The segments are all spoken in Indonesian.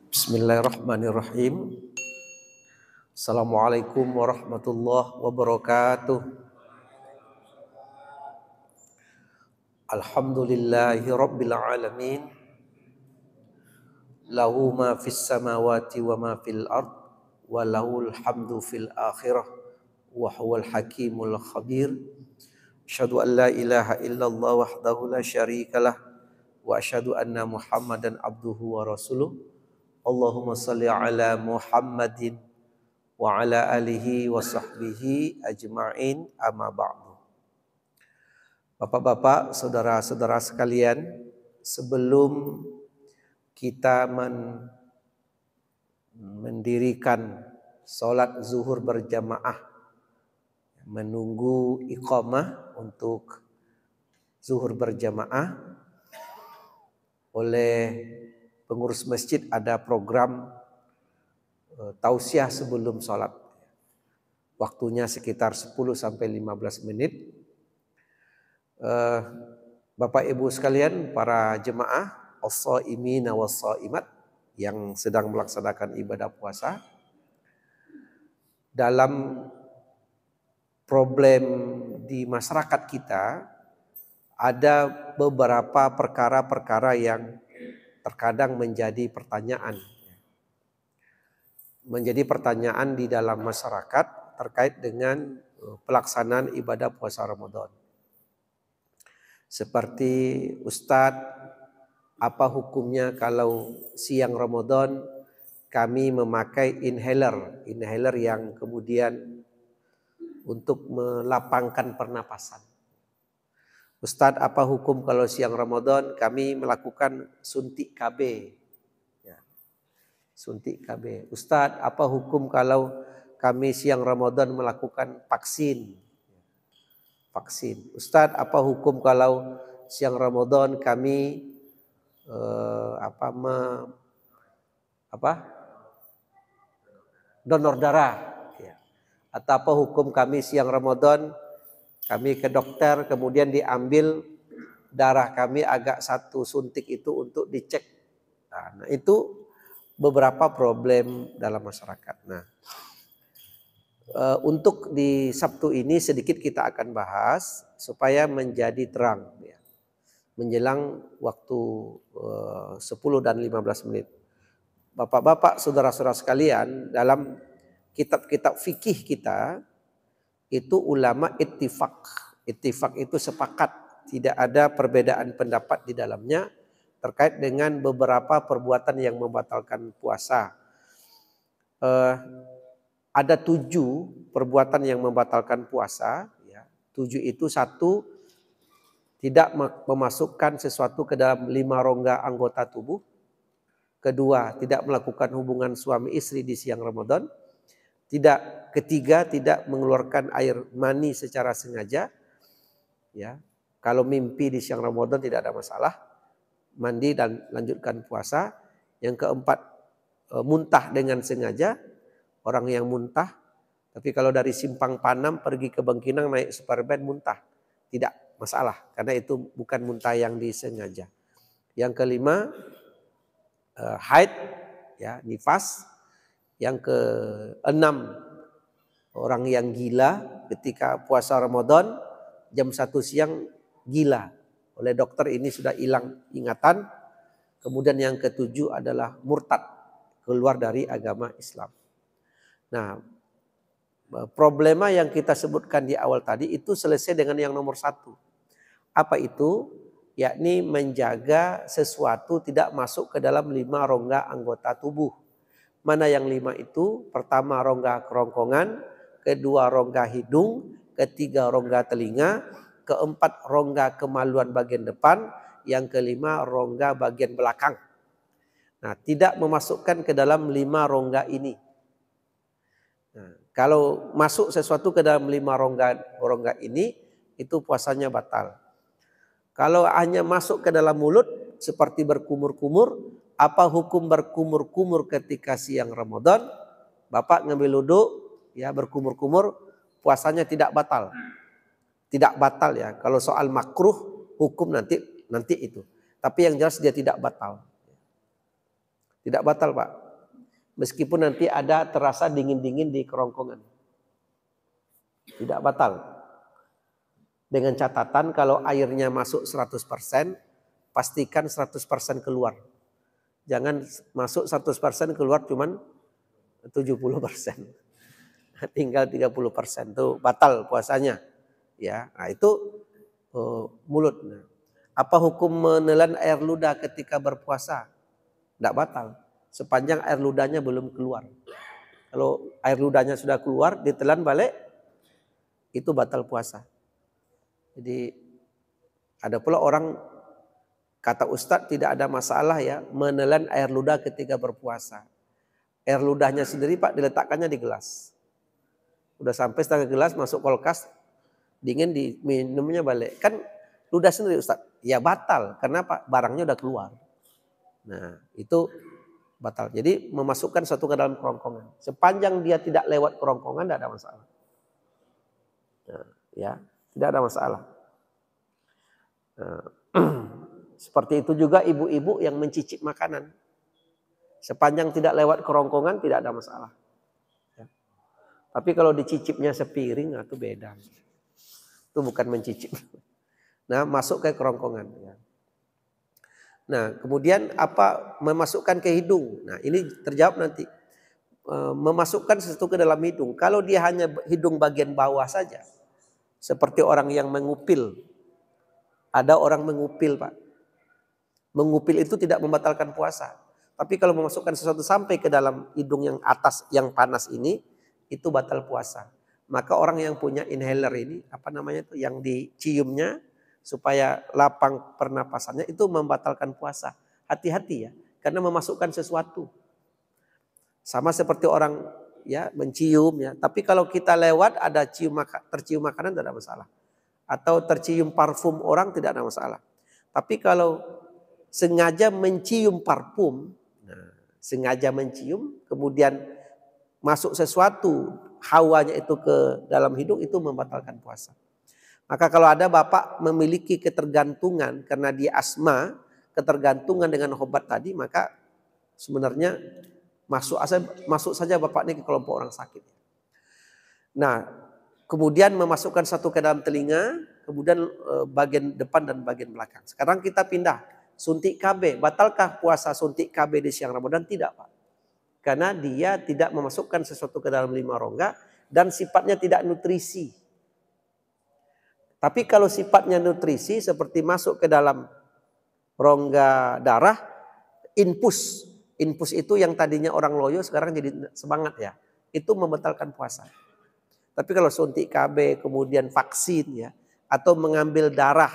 Bismillahirrahmanirrahim. Assalamualaikum warahmatullahi wabarakatuh. Alhamdulillahi rabbil alamin. Lahu ma fis samawati wa ma fil ard wa lahul hamdu fil akhirah wa huwal hakimul khabir. Asyhadu an la ilaha illallah wahdahu la syarikalah wa asyhadu anna Muhammadan abduhu wa rasuluh. Allahumma salli ala Muhammadin wa ala alihi wa sahbihi ajma'in, amma ba'du. Bapak-bapak, saudara-saudara sekalian, sebelum kita mendirikan sholat zuhur berjamaah, menunggu iqamah untuk zuhur berjamaah, oleh pengurus masjid ada program tausiah sebelum sholat. Waktunya sekitar 10-15 menit. Bapak Ibu sekalian, para jemaah as-shaimina was-shaimat yang sedang melaksanakan ibadah puasa, dalam problem di masyarakat kita ada beberapa perkara-perkara yang terkadang menjadi pertanyaan. Menjadi pertanyaan di dalam masyarakat terkait dengan pelaksanaan ibadah puasa Ramadan. Seperti, Ustadz, apa hukumnya kalau siang Ramadan kami memakai inhaler yang kemudian untuk melapangkan pernapasan. Ustadz, apa hukum kalau siang Ramadan kami melakukan suntik KB? Ya, suntik KB. Ustadz, apa hukum kalau kami siang Ramadan melakukan vaksin? Vaksin. Ustadz, apa hukum kalau siang Ramadan kami donor darah? Ya. Atau apa hukum kami siang Ramadan kami ke dokter kemudian diambil darah kami agak satu suntik itu untuk dicek. Nah, itu beberapa problem dalam masyarakat. Nah, untuk di Sabtu ini sedikit kita akan bahas supaya menjadi terang, ya, menjelang waktu 10 dan 15 menit. Bapak-bapak, saudara-saudara sekalian, dalam kitab-kitab fikih kita itu ulama ittifaq. Ittifaq itu sepakat, tidak ada perbedaan pendapat di dalamnya terkait dengan beberapa perbuatan yang membatalkan puasa. Ada 7 perbuatan yang membatalkan puasa. 7 itu: 1, tidak memasukkan sesuatu ke dalam 5 rongga anggota tubuh. 2, tidak melakukan hubungan suami istri di siang Ramadan. 3, tidak mengeluarkan air mani secara sengaja. Ya, kalau mimpi di siang Ramadan tidak ada masalah, mandi dan lanjutkan puasa. Yang 4, muntah dengan sengaja, orang yang muntah. Tapi kalau dari Simpang Panam pergi ke Bangkinang naik Superbad muntah, tidak masalah karena itu bukan muntah yang disengaja. Yang 5, haid, ya, nifas. Yang 6, orang yang gila ketika puasa Ramadan jam 1 siang gila. Oleh dokter ini sudah hilang ingatan. Kemudian yang 7 adalah murtad, keluar dari agama Islam. Nah, problema yang kita sebutkan di awal tadi itu selesai dengan yang nomor 1. Apa itu? Yakni menjaga sesuatu tidak masuk ke dalam 5 rongga anggota tubuh. Mana yang 5 itu? Pertama, rongga kerongkongan. 2, rongga hidung. 3, rongga telinga. 4, rongga kemaluan bagian depan. Yang 5, rongga bagian belakang. Nah, tidak memasukkan ke dalam 5 rongga ini. Nah, kalau masuk sesuatu ke dalam 5 rongga ini, itu puasanya batal. Kalau hanya masuk ke dalam mulut seperti berkumur-kumur, apa hukum berkumur-kumur ketika siang Ramadan? Bapak ngambil wudhu, ya, berkumur-kumur, puasanya tidak batal. Tidak batal, ya. Kalau soal makruh hukum nanti itu. Tapi yang jelas dia tidak batal. Tidak batal Pak. Meskipun nanti ada terasa dingin-dingin di kerongkongan. Tidak batal. Dengan catatan kalau airnya masuk 100%, pastikan 100% keluar. Jangan masuk 100% keluar cuman 70%. Tinggal 30% itu batal puasanya. Ya, nah itu mulut. Apa hukum menelan air ludah ketika berpuasa? Tidak batal. Sepanjang air ludahnya belum keluar. Kalau air ludahnya sudah keluar, ditelan balik, itu batal puasa. Jadi ada pula orang, kata Ustadz tidak ada masalah ya menelan air ludah ketika berpuasa. Air ludahnya sendiri Pak diletakkannya di gelas. Udah sampai setengah gelas masuk kulkas, dingin diminumnya balik. Kan ludah sendiri Ustadz. Ya batal. Kenapa? Barangnya udah keluar. Nah itu batal. Jadi memasukkan satu ke dalam kerongkongan. Sepanjang dia tidak lewat kerongkongan tidak ada masalah. Nah, ya tidak ada masalah. Nah, seperti itu juga ibu-ibu yang mencicip makanan. Sepanjang tidak lewat kerongkongan tidak ada masalah. Ya. Tapi kalau dicicipnya sepiring itu beda. Itu bukan mencicip. Nah masuk ke kerongkongan. Ya. Nah kemudian apa memasukkan ke hidung. Nah ini terjawab nanti. Memasukkan sesuatu ke dalam hidung. Kalau dia hanya hidung bagian bawah saja. Seperti orang yang mengupil. Ada orang mengupil Pak. Mengupil itu tidak membatalkan puasa. Tapi kalau memasukkan sesuatu sampai ke dalam hidung yang atas yang panas ini, itu batal puasa. Maka orang yang punya inhaler ini, apa namanya itu, yang diciumnya supaya lapang pernapasannya, itu membatalkan puasa. Hati-hati ya, karena memasukkan sesuatu. Sama seperti orang ya mencium ya. Tapi kalau kita lewat ada tercium makanan tidak ada masalah. Atau tercium parfum orang tidak ada masalah. Tapi kalau sengaja mencium parfum, sengaja mencium, kemudian masuk sesuatu, hawanya itu ke dalam hidung, itu membatalkan puasa. Maka kalau ada bapak memiliki ketergantungan karena dia asma, ketergantungan dengan obat tadi, maka sebenarnya masuk saja bapak ini ke kelompok orang sakit. Nah, kemudian memasukkan satu ke dalam telinga, kemudian bagian depan dan bagian belakang. Sekarang kita pindah. Suntik KB, batalkah puasa suntik KB di siang Ramadan? Tidak Pak. Karena dia tidak memasukkan sesuatu ke dalam 5 rongga dan sifatnya tidak nutrisi. Tapi kalau sifatnya nutrisi seperti masuk ke dalam rongga darah, infus. Infus itu yang tadinya orang loyo sekarang jadi semangat ya. Itu membatalkan puasa. Tapi kalau suntik KB kemudian vaksin ya, atau mengambil darah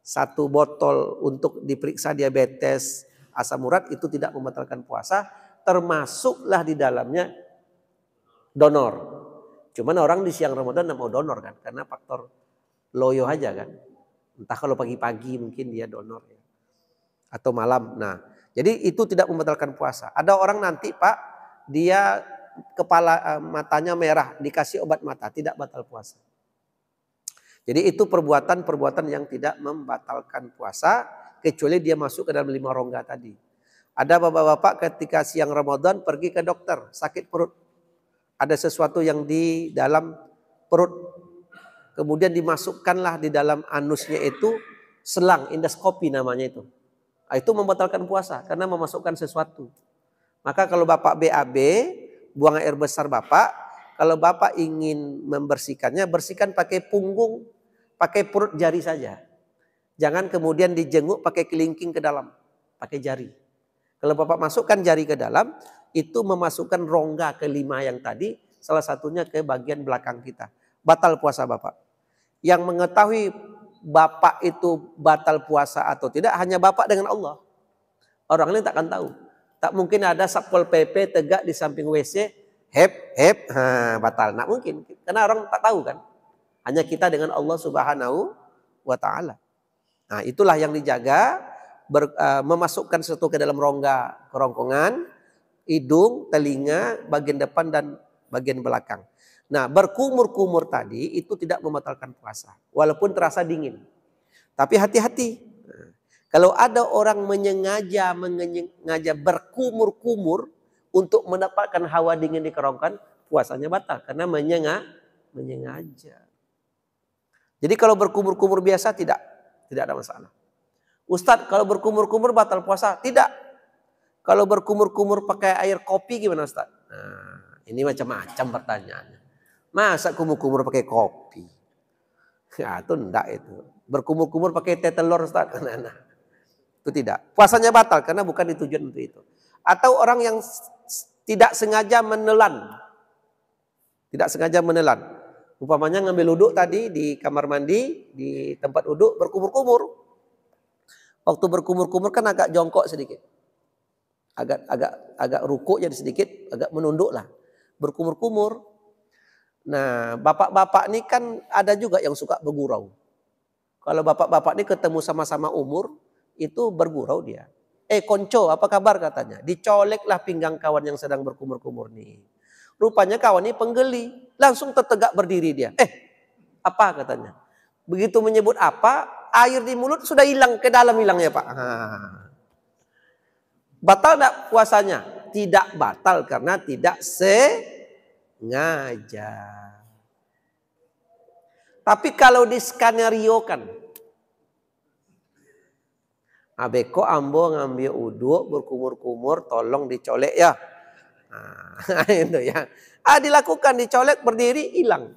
1 botol untuk diperiksa diabetes, asam urat, itu tidak membatalkan puasa, termasuklah di dalamnya donor. Cuman orang di siang Ramadan tidak mau donor kan, karena faktor loyo aja kan. Entah kalau pagi-pagi mungkin dia donor ya. Atau malam. Nah, jadi itu tidak membatalkan puasa. Ada orang nanti Pak, dia kepala matanya merah, dikasih obat mata, tidak batal puasa. Jadi itu perbuatan-perbuatan yang tidak membatalkan puasa kecuali dia masuk ke dalam 5 rongga tadi. Ada bapak-bapak ketika siang Ramadan pergi ke dokter, sakit perut. Ada sesuatu yang di dalam perut. Kemudian dimasukkanlah di dalam anusnya itu selang, endoskopi namanya itu. Nah, itu membatalkan puasa karena memasukkan sesuatu. Maka kalau bapak BAB, buang air besar bapak, kalau bapak ingin membersihkannya, bersihkan pakai punggung, pakai perut jari saja. Jangan kemudian dijenguk pakai kelingking ke dalam, pakai jari. Kalau bapak masukkan jari ke dalam, itu memasukkan rongga kelima yang tadi, salah satunya ke bagian belakang kita. Batal puasa bapak. Yang mengetahui bapak itu batal puasa atau tidak, hanya bapak dengan Allah. Orang lain tak akan tahu. Tak mungkin ada Satpol PP tegak di samping WC, batal. Nggak mungkin, karena orang tak tahu kan. Hanya kita dengan Allah Subhanahu wa Ta'ala. Nah, itulah yang dijaga, memasukkan sesuatu ke dalam rongga kerongkongan, hidung, telinga, bagian depan dan bagian belakang. Nah, berkumur-kumur tadi itu tidak membatalkan puasa, walaupun terasa dingin. Tapi hati-hati. Kalau ada orang menyengaja berkumur-kumur untuk mendapatkan hawa dingin di kerongkongan, puasanya batal karena menyengaja. Jadi kalau berkumur-kumur biasa tidak ada masalah. Ustadz, kalau berkumur-kumur batal puasa? Tidak. Kalau berkumur-kumur pakai air kopi gimana Ustadz? Nah, ini macam-macam pertanyaannya. Masa kumur-kumur pakai kopi? Ya itu enggak itu. Berkumur-kumur pakai teh telur Ustadz? Nah. Itu tidak. Puasanya batal karena bukan ditujuan untuk itu. Atau orang yang tidak sengaja menelan. Tidak sengaja menelan. Umpamanya ngambil uduk tadi di kamar mandi, di tempat uduk berkumur-kumur. Waktu berkumur-kumur kan agak jongkok sedikit. Agak rukuk jadi sedikit, agak menunduk lah. Berkumur-kumur. Nah, bapak-bapak ini kan ada juga yang suka bergurau. Kalau bapak-bapak ini ketemu sama-sama umur, itu bergurau dia. Konco, apa kabar katanya? Dicoleklah pinggang kawan yang sedang berkumur-kumur nih. Rupanya kawan ini penggeli. Langsung tertegak berdiri dia. Apa katanya? Begitu menyebut apa, air di mulut sudah hilang, ke dalam hilangnya Pak. Batal tidak puasanya? Tidak batal karena tidak sengaja. Tapi kalau diskenariokan, Abeko ambo ngambil uduk berkumur-kumur, tolong dicolek ya. Itu ya. Dilakukan dicolek berdiri hilang.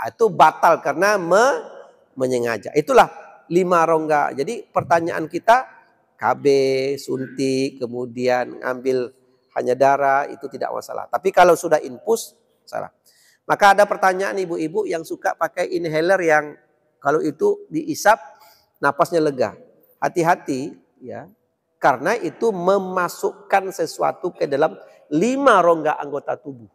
Itu batal karena menyengaja. Itulah 5 rongga. Jadi pertanyaan kita KB, suntik, kemudian ambil hanya darah itu tidak masalah. Tapi kalau sudah infus salah. Maka ada pertanyaan ibu-ibu yang suka pakai inhaler yang kalau itu diisap napasnya lega. Hati-hati ya. Karena itu memasukkan sesuatu ke dalam 5 rongga anggota tubuh.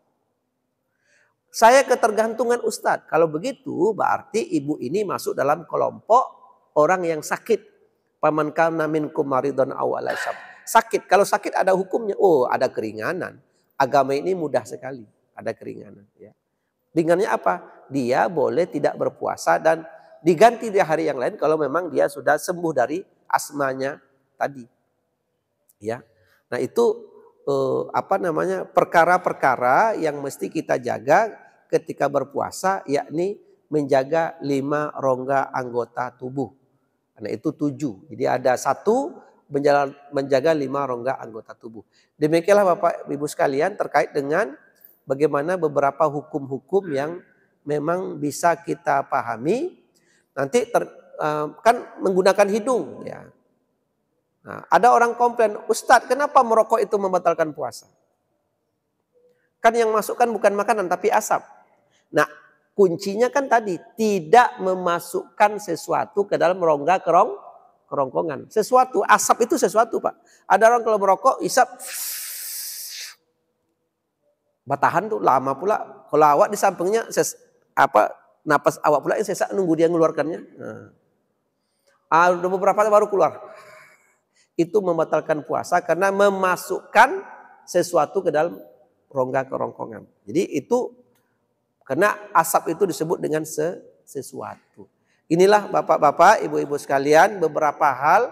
Saya ketergantungan Ustadz. Kalau begitu berarti ibu ini masuk dalam kelompok orang yang sakit. Paman kana minkum maridun aw ala safar. Sakit. Kalau sakit ada hukumnya. Oh, ada keringanan. Agama ini mudah sekali. Ada keringanan. Ya. Ringannya apa? Dia boleh tidak berpuasa dan diganti di hari yang lain kalau memang dia sudah sembuh dari asmanya tadi. Ya. Nah itu perkara-perkara yang mesti kita jaga ketika berpuasa, yakni menjaga 5 rongga anggota tubuh. Karena itu 7. Jadi ada 1 menjaga 5 rongga anggota tubuh. Demikianlah Bapak Ibu sekalian terkait dengan bagaimana beberapa hukum-hukum yang memang bisa kita pahami. Nanti kan menggunakan hidung ya. Nah, ada orang komplain, Ustadz kenapa merokok itu membatalkan puasa? Kan yang masukkan bukan makanan tapi asap. Nah kuncinya kan tadi tidak memasukkan sesuatu ke dalam rongga kerongkongan. Sesuatu, asap itu sesuatu Pak. Ada orang kalau merokok isap batahan tuh lama pula. Kalau awak di sampingnya napas awak pula yang sesak nunggu dia mengeluarkannya. Udah beberapa baru keluar. Itu membatalkan puasa karena memasukkan sesuatu ke dalam rongga kerongkongan. Jadi itu karena asap itu disebut dengan sesuatu. Inilah bapak-bapak, ibu-ibu sekalian beberapa hal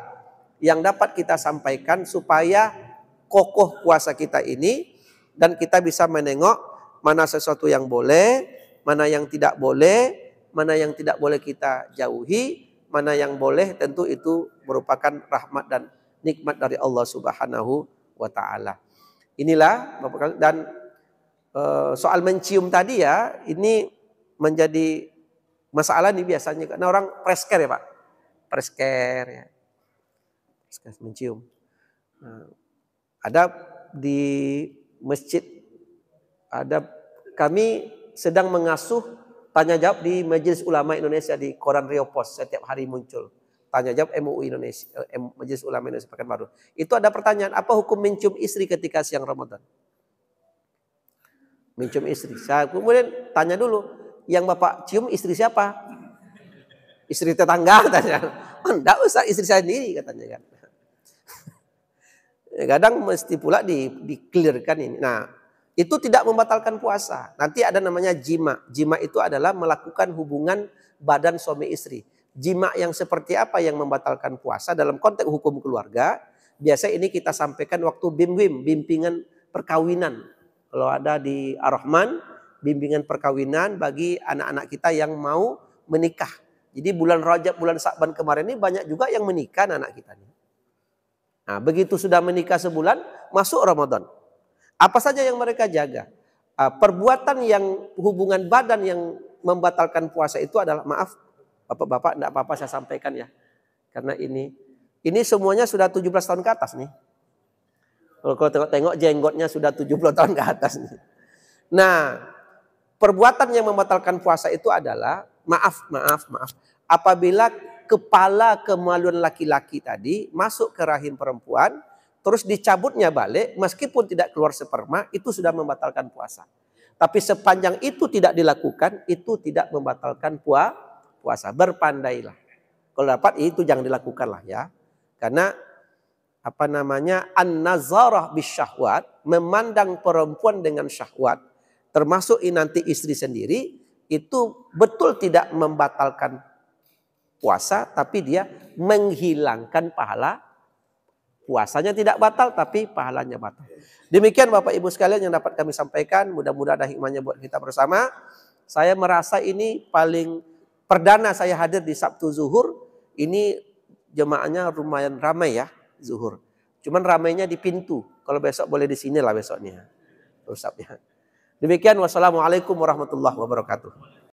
yang dapat kita sampaikan supaya kokoh puasa kita ini dan kita bisa menengok mana sesuatu yang boleh, mana yang tidak boleh, mana yang tidak boleh kita jauhi, mana yang boleh tentu itu merupakan rahmat dan nikmat dari Allah Subhanahu wa taala. Inilah Bapak dan soal mencium tadi ya, ini menjadi masalah nih biasanya karena orang presker ya Pak. Presker ya. Presker mencium. Nah, ada di masjid kami sedang mengasuh tanya jawab di Majelis Ulama Indonesia di koran Rio Post setiap hari muncul. Tanya jawab MUI Indonesia, Majelis Ulama Indonesia Pekanbaru. Itu ada pertanyaan, apa hukum mencium istri ketika siang Ramadan? Mencium istri. Saya kemudian tanya dulu, yang Bapak cium istri siapa? Istri tetangga katanya. Enggak usah, istri saya sendiri katanya kan. Kadang mesti pula di-clearkan ini. Nah, itu tidak membatalkan puasa. Nanti ada namanya jima. Jima itu adalah melakukan hubungan badan suami istri. Jima yang seperti apa yang membatalkan puasa dalam konteks hukum keluarga? Biasa ini kita sampaikan waktu BIMWIM, bimbingan perkawinan. Kalau ada di Ar-Rahman, bimbingan perkawinan bagi anak-anak kita yang mau menikah. Jadi bulan Rajab, bulan Sa'ban kemarin ini banyak juga yang menikah anak kita ini. Nah, begitu sudah menikah sebulan, masuk Ramadan. Apa saja yang mereka jaga? Perbuatan yang hubungan badan yang membatalkan puasa itu adalah, maaf Bapak-bapak, enggak apa-apa saya sampaikan ya. Karena ini semuanya sudah 17 tahun ke atas nih. Kalau tengok-tengok jenggotnya sudah 70 tahun ke atas nih. Nah, perbuatan yang membatalkan puasa itu adalah, maaf. Apabila kepala kemaluan laki-laki tadi masuk ke rahim perempuan, terus dicabutnya balik, meskipun tidak keluar sperma, itu sudah membatalkan puasa. Tapi sepanjang itu tidak dilakukan, itu tidak membatalkan puasa. Berpandailah. Kalau dapat itu jangan dilakukanlah ya. Karena an-nazarah bisyahwat, memandang perempuan dengan syahwat, termasuk nanti istri sendiri, itu betul tidak membatalkan puasa, tapi dia menghilangkan pahala. Puasanya tidak batal, tapi pahalanya batal. Demikian Bapak Ibu sekalian yang dapat kami sampaikan. Mudah-mudahan ada hikmahnya buat kita bersama. Saya merasa ini paling perdana saya hadir di Sabtu Zuhur. Ini jemaahnya lumayan ramai ya, Zuhur. Cuman ramainya di pintu. Kalau besok boleh di sini lah besoknya. Demikian, wassalamualaikum warahmatullahi wabarakatuh.